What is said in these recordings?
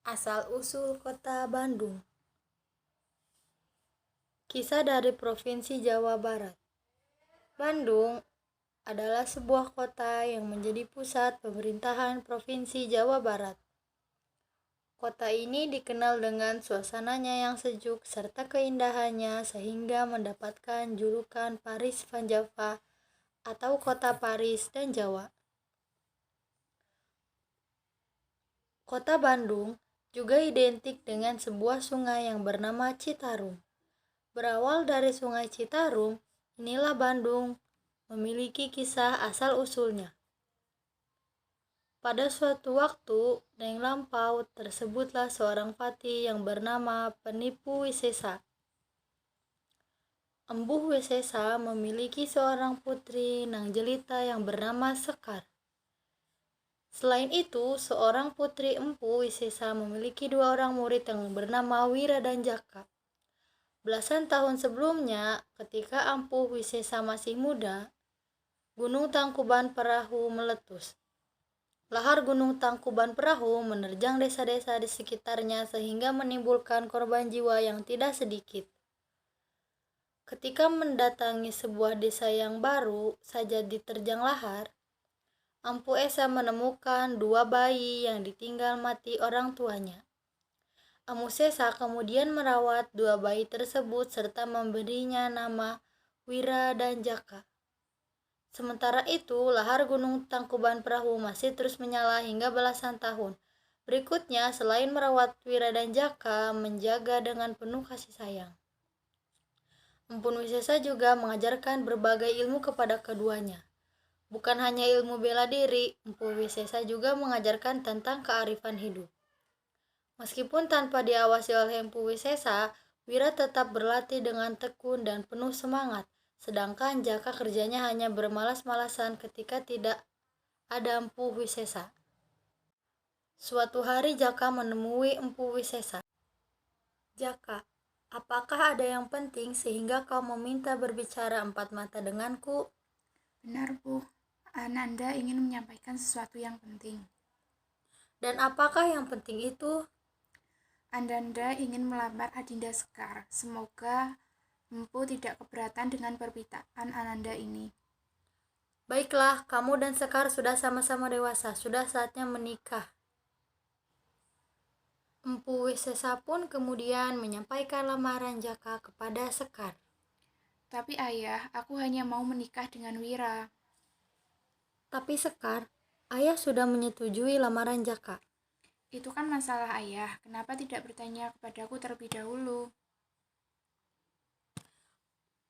Asal-usul Kota Bandung. Kisah dari Provinsi Jawa Barat. Bandung adalah sebuah kota yang menjadi pusat pemerintahan Provinsi Jawa Barat. Kota ini dikenal dengan suasananya yang sejuk serta keindahannya sehingga mendapatkan julukan Paris Van Java atau Kota Paris dan Jawa. Kota Bandung juga identik dengan sebuah sungai yang bernama Citarum. Berawal dari Sungai Citarum, inilah Bandung memiliki kisah asal-usulnya. Pada suatu waktu yang lampau, tersebutlah seorang patih yang bernama Penipu Wisesa. Embuh Wisesa memiliki seorang putri nang jelita yang bernama Sekar. Selain itu, seorang putri Empu Wisesa memiliki dua orang murid yang bernama Wira dan Jaka. Belasan tahun sebelumnya, ketika Empu Wisesa masih muda, Gunung Tangkuban Perahu meletus. Lahar Gunung Tangkuban Perahu menerjang desa-desa di sekitarnya sehingga menimbulkan korban jiwa yang tidak sedikit. Ketika mendatangi sebuah desa yang baru saja diterjang lahar, Empu Esa menemukan dua bayi yang ditinggal mati orang tuanya. Empu Esa kemudian merawat dua bayi tersebut serta memberinya nama Wira dan Jaka. Sementara itu, lahar Gunung Tangkuban Perahu masih terus menyala hingga belasan tahun. Berikutnya, selain merawat Wira dan Jaka, menjaga dengan penuh kasih sayang. Empu Wisesa juga mengajarkan berbagai ilmu kepada keduanya. Bukan hanya ilmu bela diri, Empu Wisesa juga mengajarkan tentang kearifan hidup. Meskipun tanpa diawasi oleh Empu Wisesa, Wira tetap berlatih dengan tekun dan penuh semangat. Sedangkan Jaka kerjanya hanya bermalas-malasan ketika tidak ada Empu Wisesa. Suatu hari Jaka menemui Empu Wisesa. Jaka, apakah ada yang penting sehingga kau meminta berbicara empat mata denganku? Benar, Bu. Ananda ingin menyampaikan sesuatu yang penting. Dan apakah yang penting itu? Ananda ingin melamar Adinda Sekar. Semoga Empu tidak keberatan dengan permintaan Ananda ini. Baiklah, kamu dan Sekar sudah sama-sama dewasa, sudah saatnya menikah. Empu Wisesa pun kemudian menyampaikan lamaran Jaka kepada Sekar. Tapi ayah, aku hanya mau menikah dengan Wira. Tapi Sekar, ayah sudah menyetujui lamaran Jaka. Itu kan masalah ayah. Kenapa tidak bertanya kepadaku terlebih dahulu?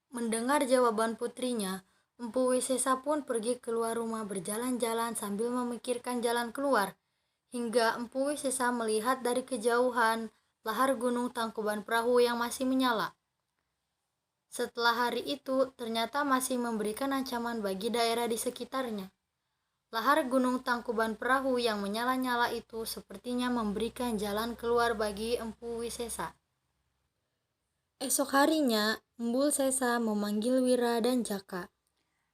Mendengar jawaban putrinya, Empu Wisesa pun pergi keluar rumah berjalan-jalan sambil memikirkan jalan keluar. Hingga Empu Wisesa melihat dari kejauhan lahar Gunung Tangkuban Perahu yang masih menyala. Setelah hari itu, ternyata masih memberikan ancaman bagi daerah di sekitarnya. Lahar Gunung Tangkuban Perahu yang menyala-nyala itu sepertinya memberikan jalan keluar bagi Empu Wisesa. Esok harinya, Empu Wisesa memanggil Wira dan Jaka.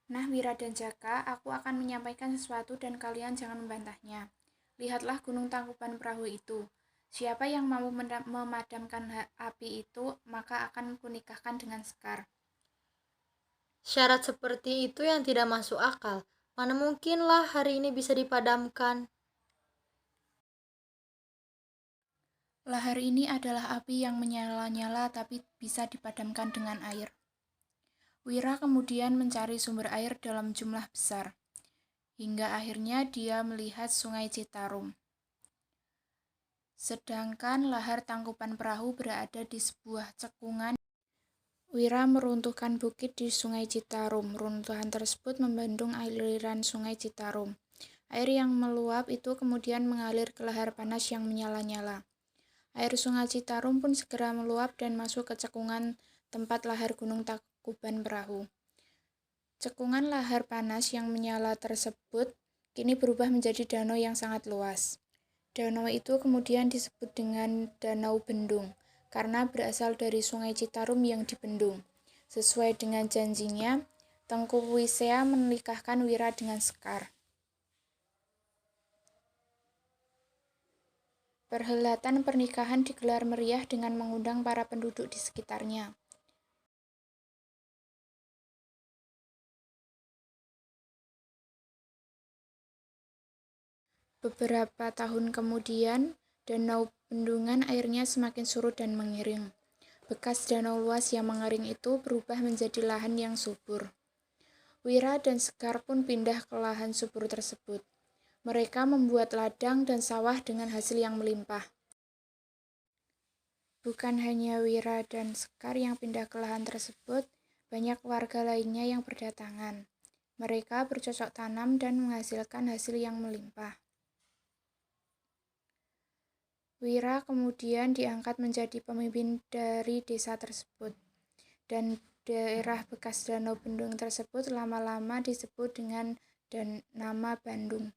Nah, Wira dan Jaka, aku akan menyampaikan sesuatu dan kalian jangan membantahnya. Lihatlah Gunung Tangkuban Perahu itu. Siapa yang mau memadamkan api itu, maka akan kunikahkan dengan Sekar. Syarat seperti itu yang tidak masuk akal. Mana mungkinlah hari ini bisa dipadamkan. Lahar ini adalah api yang menyala-nyala tapi bisa dipadamkan dengan air. Wira kemudian mencari sumber air dalam jumlah besar, hingga akhirnya dia melihat Sungai Citarum. Sedangkan lahar Tangkuban Perahu berada di sebuah cekungan. Wira meruntuhkan bukit di Sungai Citarum. Runtuhan tersebut membendung aliran Sungai Citarum. Air yang meluap itu kemudian mengalir ke lahar panas yang menyala-nyala. Air Sungai Citarum pun segera meluap dan masuk ke cekungan tempat lahar Gunung Tangkuban Perahu. Cekungan lahar panas yang menyala tersebut kini berubah menjadi danau yang sangat luas. Danau itu kemudian disebut dengan Danau Bendung, karena berasal dari Sungai Citarum yang dibendung. Sesuai dengan janjinya, Tengku Wisesa menikahkan Wira dengan Sekar. Perhelatan pernikahan digelar meriah dengan mengundang para penduduk di sekitarnya. Beberapa tahun kemudian, danau bendungan airnya semakin surut dan mengering. Bekas danau luas yang mengering itu berubah menjadi lahan yang subur. Wira dan Sekar pun pindah ke lahan subur tersebut. Mereka membuat ladang dan sawah dengan hasil yang melimpah. Bukan hanya Wira dan Sekar yang pindah ke lahan tersebut, banyak warga lainnya yang berdatangan. Mereka bercocok tanam dan menghasilkan hasil yang melimpah. Wira kemudian diangkat menjadi pemimpin dari desa tersebut, dan daerah bekas danau bendung tersebut lama-lama disebut dengan nama Bandung.